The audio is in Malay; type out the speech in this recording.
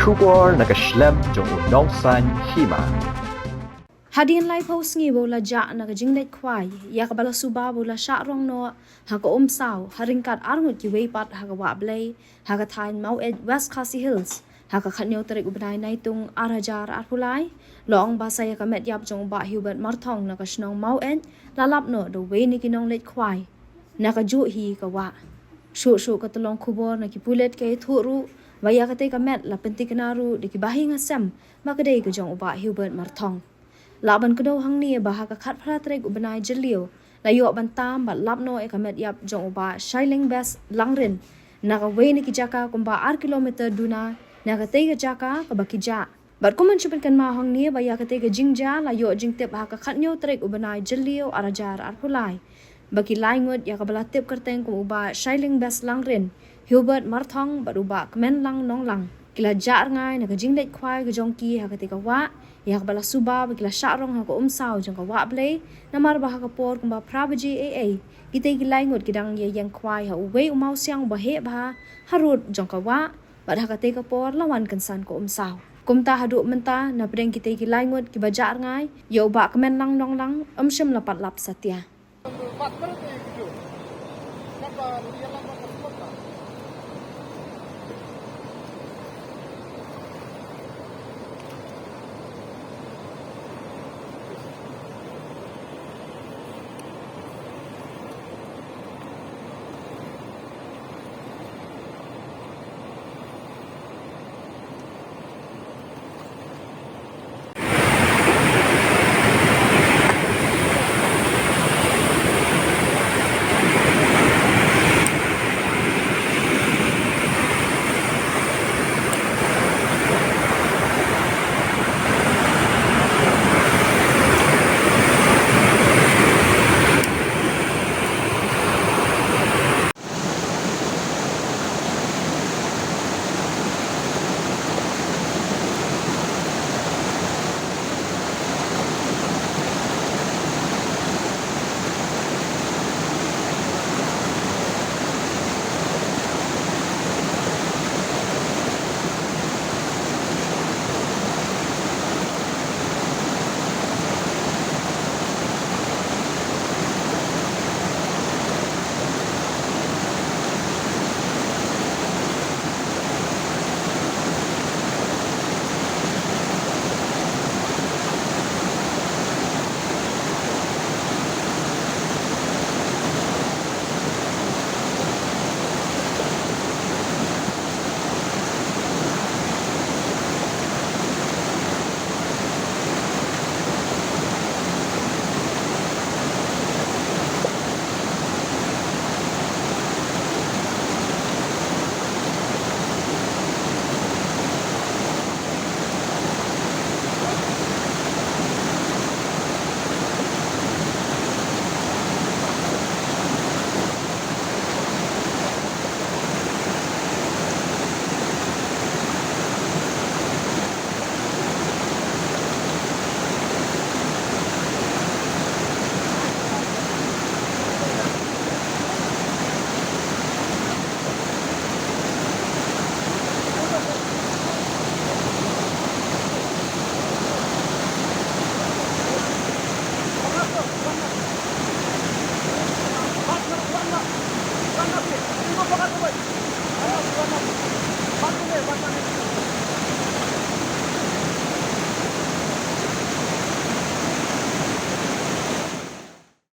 Shubor nakaslem jong unongsan Hima. Hadien lai po sngi bola ja na jinglet kwai ya kabala suba bola sha rong no ha ko sao haringkat arngut ki weipat ha wa blai ha ka thain mau ed West Khasi Hills ha ka khanyo tarik ubnai nai tung arajar arpulai long ba saya ka met yap jong ba Hubert Marthong na ka snong mau ed lalap no do we ni kinong let kwai na ka ju hi ka wa shu ka tolong khubor na ki pulet ke thuru waya ka te ka met la pentik naru de ki bahinga sem makade ka jong ba Hubert Marthong laban kedo hang ni bah ka khat phra trek ubnai jelio la yo ban tam ba lapno e kamet yap jong ba shailing bes langrin na ka we ni ki jaka kumba 8 kilometer duna na ka te ka jaka ka bakija bat kuman chupen kan ma hang ni ba ya ka te ka jingja la yo jing tep ha ka khat nyo trek ubnai jelio arajar arpulai baki laingut ya ka bala tep kerteng kum uba shailing bes langrin Hubert Marthong baruba kemen lang nong lang kila jar ngai na ka jinglet khwai ka jong ki ha ka te ka wa ya bala suba bikla sharong ha ko sao jong ka wa ble namar ba ha ka por kumba prabaji kite gilai ngot kidang ye yang khwai ha we umau siang ba he ba harut jong ka wa ba ha ka te ka por lawan kan san ko sao kumta hadu menta na preng kite gilai ngot ki ba jar ngai yo ba kemen lang nong lang shim lapat lap satya Ayo,